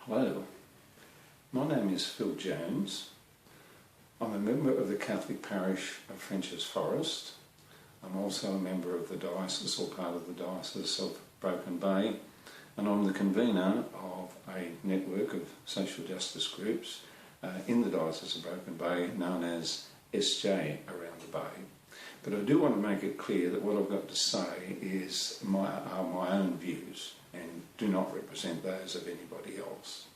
Hello, my name is Phil Jones. I'm a member of the Catholic parish of Frenchs Forest. I'm also a member of the diocese, or part of the diocese of Broken Bay, and I'm the convener of a network of social justice groups in the diocese of Broken Bay known as SJ around the Bay. But I do want to make it clear that what I've got to say are my own views and do not represent those of anybody else.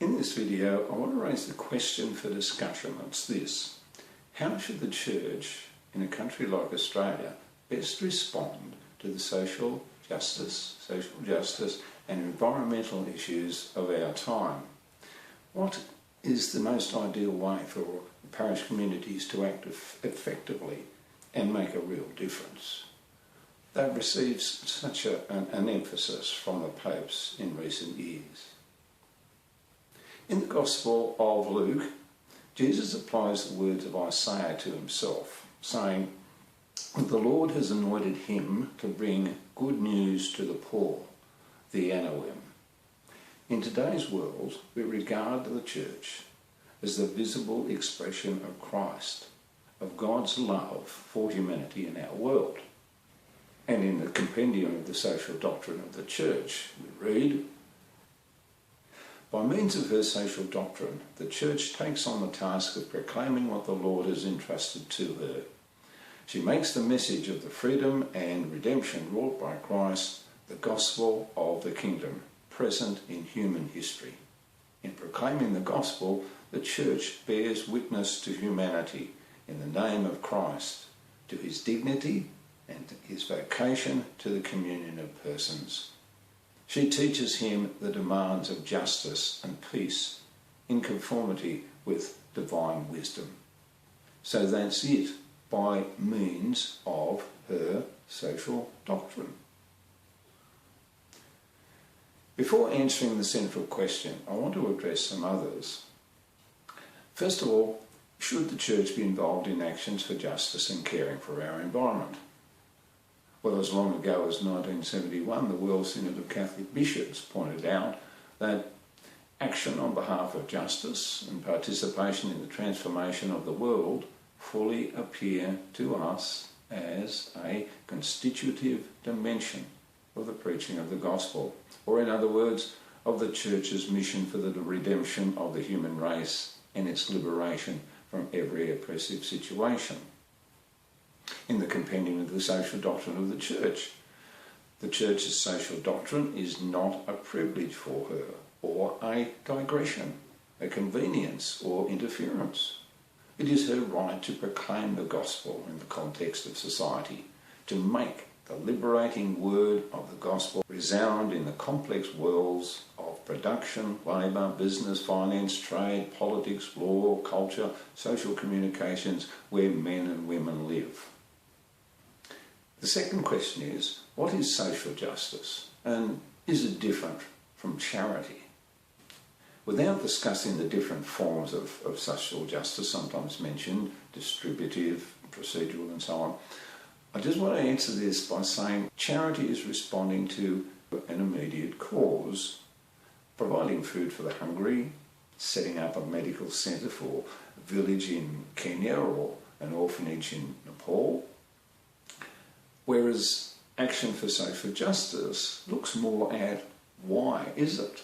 In this video, I want to raise the question for discussion. It's this: how should the Church in a country like Australia best respond to the social justice and environmental issues of our time? What is the most ideal way for parish communities to act effectively and make a real difference? That receives such an emphasis from the popes in recent years. In the Gospel of Luke, Jesus applies the words of Isaiah to himself, saying, "The Lord has anointed him to bring good news to the poor," the Anoim. In today's world, we regard the Church as the visible expression of Christ, of God's love for humanity in our world. And in the compendium of the social doctrine of the Church, we read, "By means of her social doctrine, the Church takes on the task of proclaiming what the Lord has entrusted to her. She makes the message of the freedom and redemption wrought by Christ the gospel of the kingdom, present in human history. In proclaiming the gospel, the Church bears witness to humanity in the name of Christ, to his dignity and his vocation to the communion of persons. She teaches him the demands of justice and peace in conformity with divine wisdom." So that's it, by means of her social doctrine. Before answering the central question, I want to address some others. First of all, should the Church be involved in actions for justice and caring for our environment? Well, as long ago as 1971, the World Synod of Catholic Bishops pointed out that action on behalf of justice and participation in the transformation of the world fully appear to us as a constitutive dimension of the preaching of the gospel, or in other words, of the Church's mission for the redemption of the human race and its liberation from every oppressive situation. In the compendium of the social doctrine of the Church's social doctrine is not a privilege for her, or a digression, a convenience, or interference. It is her right to proclaim the gospel in the context of society, to make the liberating word of the gospel resound in the complex worlds of production, labour, business, finance, trade, politics, law, culture, social communications, where men and women live. The second question is, what is social justice, and is it different from charity? Without discussing the different forms of social justice, sometimes mentioned, distributive, procedural and so on, I just want to answer this by saying charity is responding to an immediate cause, providing food for the hungry, setting up a medical centre for a village in Kenya or an orphanage in Nepal. Whereas action for social justice looks more at why is it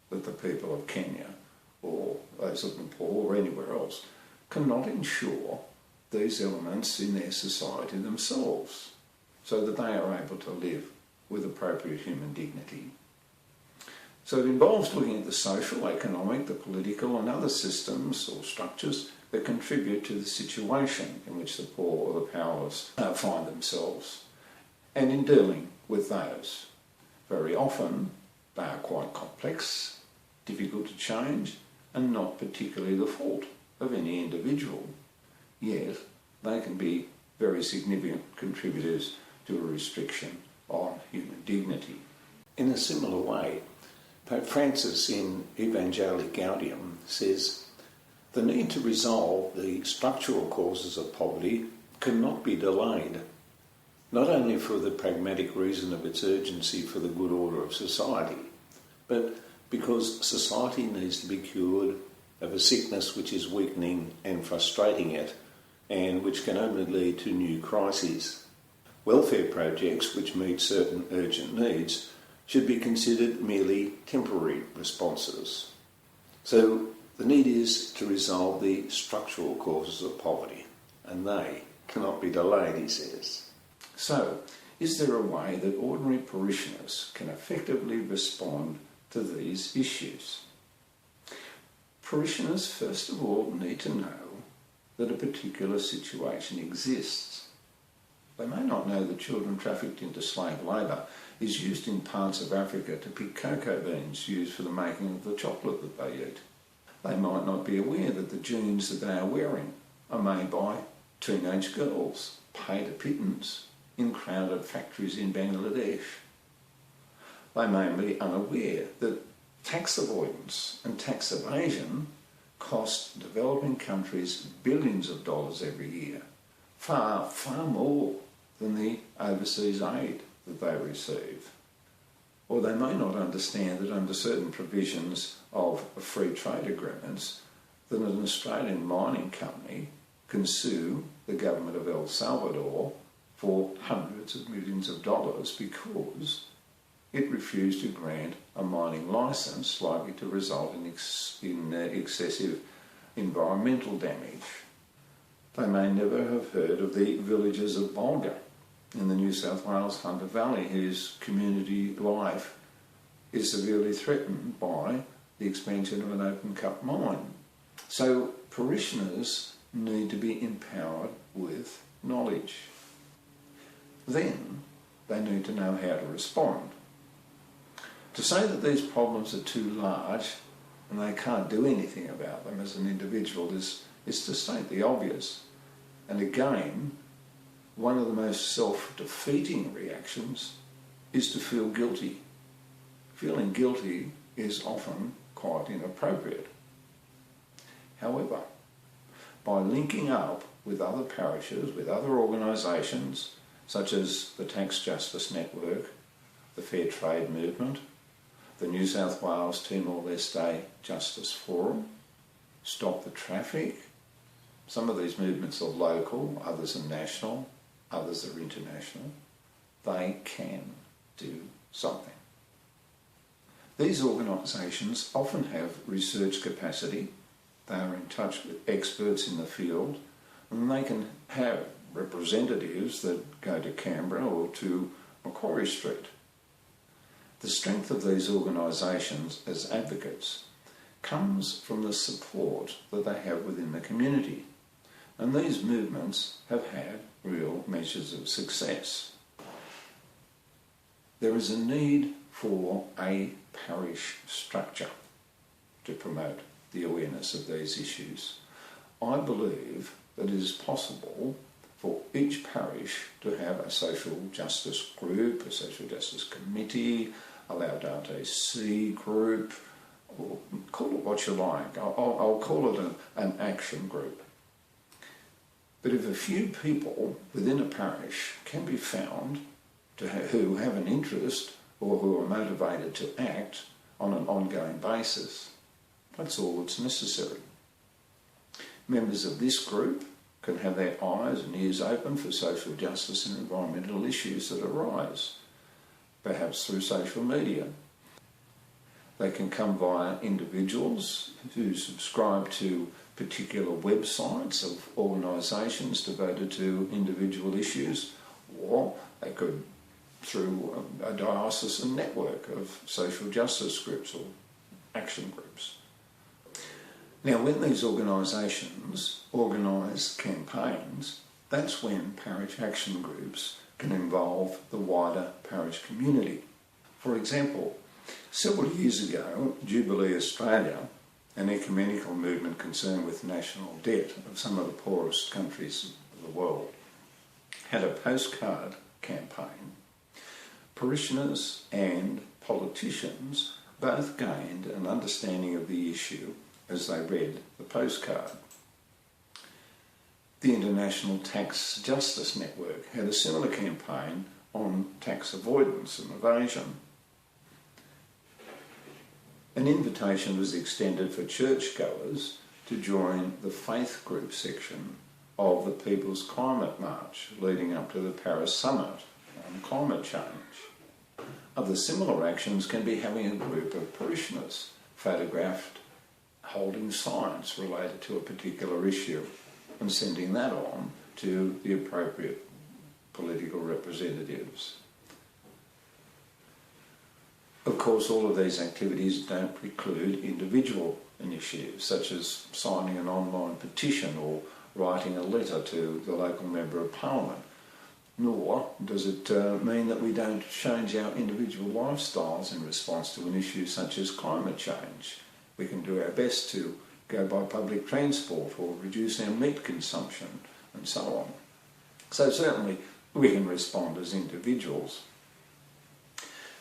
that the people of Kenya or those of Nepal or anywhere else cannot ensure these elements in their society themselves so that they are able to live with appropriate human dignity. So it involves looking at the social, economic, the political and other systems or structures that contribute to the situation in which the poor or the powerless find themselves, and in dealing with those. Very often they are quite complex, difficult to change, and not particularly the fault of any individual. Yet they can be very significant contributors to a restriction on human dignity. In a similar way, Pope Francis in Evangelii Gaudium says, "The need to resolve the structural causes of poverty cannot be delayed, not only for the pragmatic reason of its urgency for the good order of society, but because society needs to be cured of a sickness which is weakening and frustrating it, and which can only lead to new crises. Welfare projects which meet certain urgent needs should be considered merely temporary responses. So the need is to resolve the structural causes of poverty, and they cannot be delayed, he says. So, is there a way that ordinary parishioners can effectively respond to these issues? Parishioners, first of all, need to know that a particular situation exists. They may not know that children trafficked into slave labour is used in parts of Africa to pick cocoa beans used for the making of the chocolate that they eat. They might not be aware that the jeans that they are wearing are made by teenage girls, paid a pittance, in crowded factories in Bangladesh. They may be unaware that tax avoidance and tax evasion cost developing countries billions of dollars every year, far, far more than the overseas aid that they receive. Or they may not understand that under certain provisions of free trade agreements, that an Australian mining company can sue the government of El Salvador for hundreds of millions of dollars because it refused to grant a mining licence likely to result in excessive environmental damage. They may never have heard of the villagers of Bulga in the New South Wales Hunter Valley, whose community life is severely threatened by the expansion of an open-cut mine. So parishioners need to be empowered with knowledge. Then they need to know how to respond. To say that these problems are too large and they can't do anything about them as an individual is to state the obvious. And again, one of the most self-defeating reactions is to feel guilty. Feeling guilty is often quite inappropriate. However, by linking up with other parishes, with other organisations, such as the Tax Justice Network, the Fair Trade Movement, the New South Wales Timor-Leste Justice Forum, Stop the Traffic. Some of these movements are local, others are national, others are international. They can do something. These organisations often have research capacity, they are in touch with experts in the field, and they can have representatives that go to Canberra or to Macquarie Street. The strength of these organisations as advocates comes from the support that they have within the community, and these movements have had real measures of success. There is a need for a parish structure to promote the awareness of these issues. I believe that it is possible for each parish to have a social justice group, a social justice committee, a Laut C group, or call it what you like. I'll call it an action group. But if a few people within a parish can be found who have an interest or who are motivated to act on an ongoing basis, that's all that's necessary. Members of this group can have their eyes and ears open for social justice and environmental issues that arise, perhaps through social media. They can come via individuals who subscribe to particular websites of organisations devoted to individual issues, or they could through a diocesan network of social justice groups or action groups. Now, when these organisations organise campaigns, that's when parish action groups can involve the wider parish community. For example, several years ago, Jubilee Australia, an ecumenical movement concerned with national debt of some of the poorest countries of the world, had a postcard campaign. Parishioners and politicians both gained an understanding of the issue as they read the postcard. The International Tax Justice Network had a similar campaign on tax avoidance and evasion. An invitation was extended for churchgoers to join the faith group section of the People's Climate March leading up to the Paris Summit on climate change. Other similar actions can be having a group of parishioners photographed holding signs related to a particular issue and sending that on to the appropriate political representatives. Of course, all of these activities don't preclude individual initiatives, such as signing an online petition or writing a letter to the local Member of Parliament. Nor does it mean that we don't change our individual lifestyles in response to an issue such as climate change. We can do our best to go by public transport or reduce our meat consumption and so on. So certainly we can respond as individuals.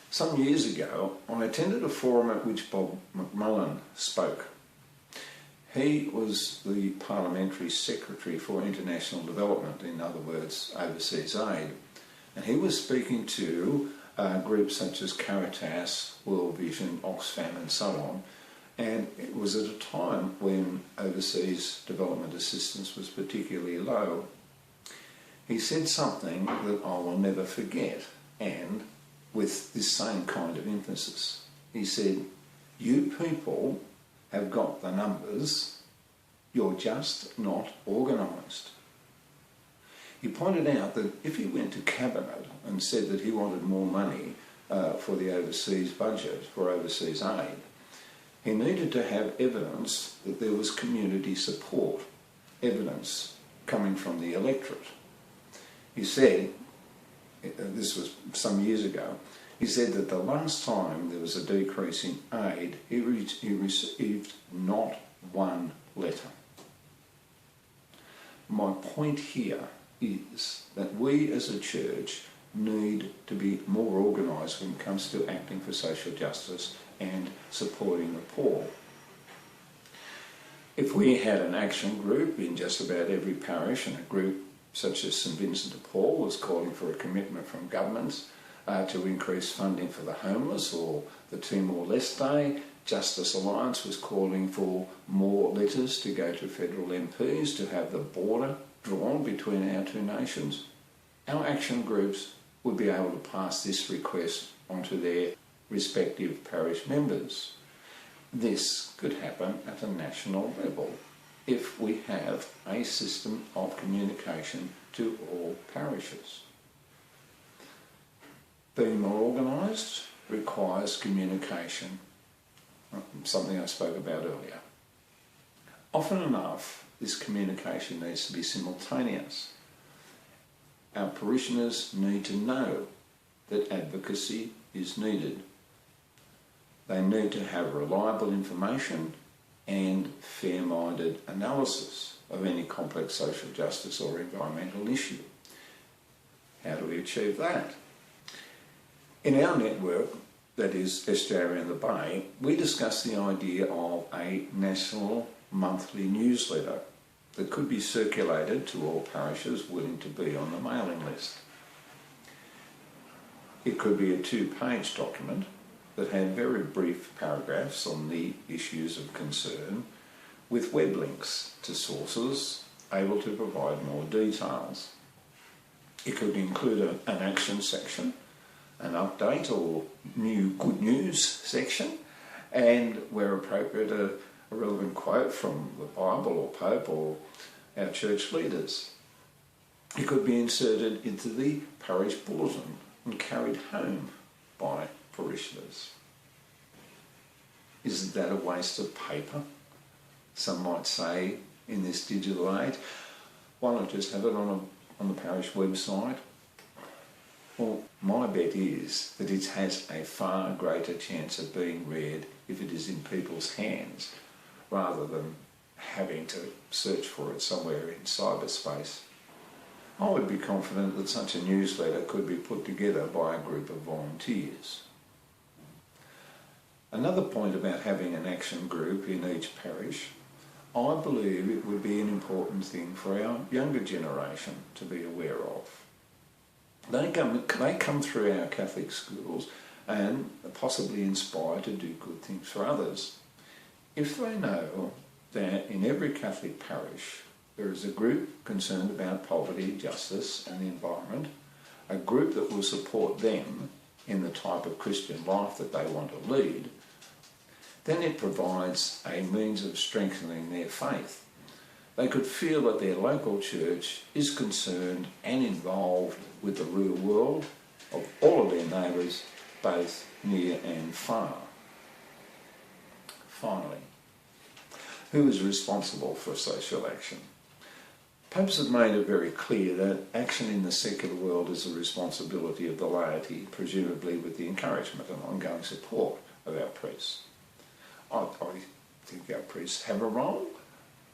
Some years ago, I attended a forum at which Bob McMullen spoke. He was the Parliamentary Secretary for International Development, in other words, overseas aid, and he was speaking to groups such as Caritas, World Vision, Oxfam and so on, and it was at a time when overseas development assistance was particularly low. He said something that I will never forget, and with this same kind of emphasis. He said, "You people have got the numbers, you're just not organised." He pointed out that if he went to Cabinet and said that he wanted more money for the overseas budget, for overseas aid, he needed to have evidence that there was community support, evidence coming from the electorate. He said, this was some years ago, he said that the last time there was a decrease in aid, he received not one letter. My point here is that we as a church need to be more organised when it comes to acting for social justice and supporting the poor. If we had an action group in just about every parish, and a group such as St Vincent de Paul was calling for a commitment from governments to increase funding for the homeless, or the Timor-Leste Justice Alliance was calling for more letters to go to federal MPs to have the border drawn between our two nations, our action groups would be able to pass this request onto their respective parish members. This could happen at a national level if we have a system of communication to all parishes. Being more organised requires communication, something I spoke about earlier. Often enough, this communication needs to be simultaneous. Our parishioners need to know that advocacy is needed. They need to have reliable information and fair-minded analysis of any complex social justice or environmental issue. How do we achieve that? In our network, that is SJR in the Bay, we discuss the idea of a national monthly newsletter that could be circulated to all parishes willing to be on the mailing list. It could be a 2-page document that had very brief paragraphs on the issues of concern, with web links to sources able to provide more details. It could include an action section, an update or new good news section, and where appropriate a relevant quote from the Bible or Pope or our church leaders. It could be inserted into the parish bulletin and carried home by parishioners. Isn't that a waste of paper? Some might say in this digital age. Why not just have it on the parish website? Well, my bet is that it has a far greater chance of being read if it is in people's hands, rather than having to search for it somewhere in cyberspace. I would be confident that such a newsletter could be put together by a group of volunteers. Another point about having an action group in each parish, I believe it would be an important thing for our younger generation to be aware of. They come through our Catholic schools and possibly inspired to do good things for others. If they know that in every Catholic parish there is a group concerned about poverty, justice and the environment, a group that will support them in the type of Christian life that they want to lead, then it provides a means of strengthening their faith. They could feel that their local church is concerned and involved with the real world of all of their neighbours, both near and far. Finally, who is responsible for social action? Popes have made it very clear that action in the secular world is the responsibility of the laity, presumably with the encouragement and ongoing support of our priests. I think our priests have a role.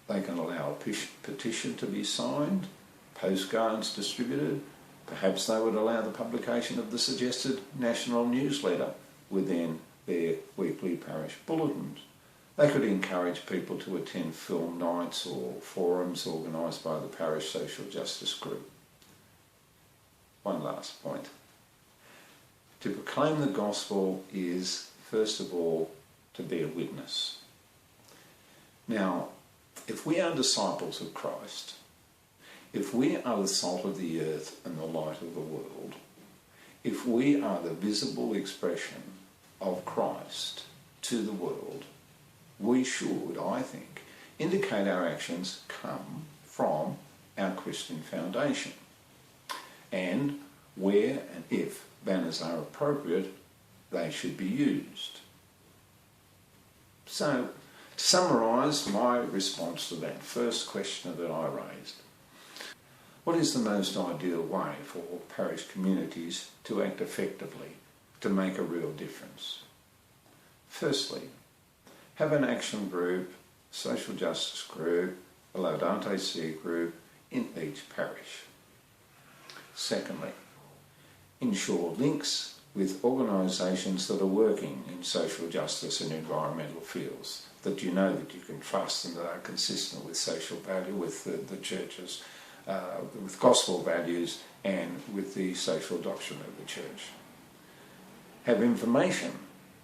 They can allow a petition to be signed, postcards distributed. Perhaps they would allow the publication of the suggested national newsletter within their weekly parish bulletins. They could encourage people to attend film nights or forums organised by the parish social justice group. One last point. To proclaim the gospel is, first of all, to be a witness. Now, if we are disciples of Christ, if we are the salt of the earth and the light of the world, if we are the visible expression of Christ to the world, we should, I think, indicate our actions come from our Christian foundation. And where and if banners are appropriate, they should be used. So, to summarise my response to that first question that I raised, what is the most ideal way for parish communities to act effectively, to make a real difference? Firstly, have an action group, social justice group, a Laudate Si group in each parish. Secondly, ensure links with organisations that are working in social justice and environmental fields, that you know that you can trust and that are consistent with social value, with the church's, with gospel values and with the social doctrine of the church. Have information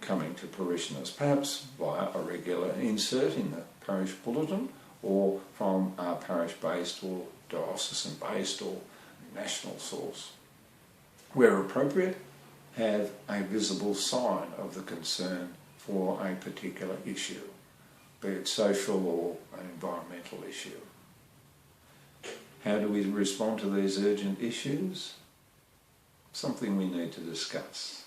coming to parishioners, perhaps via a regular insert in the parish bulletin or from a parish-based or diocesan-based or national source. Where appropriate, have a visible sign of the concern for a particular issue, be it social or an environmental issue. How do we respond to these urgent issues? Something we need to discuss.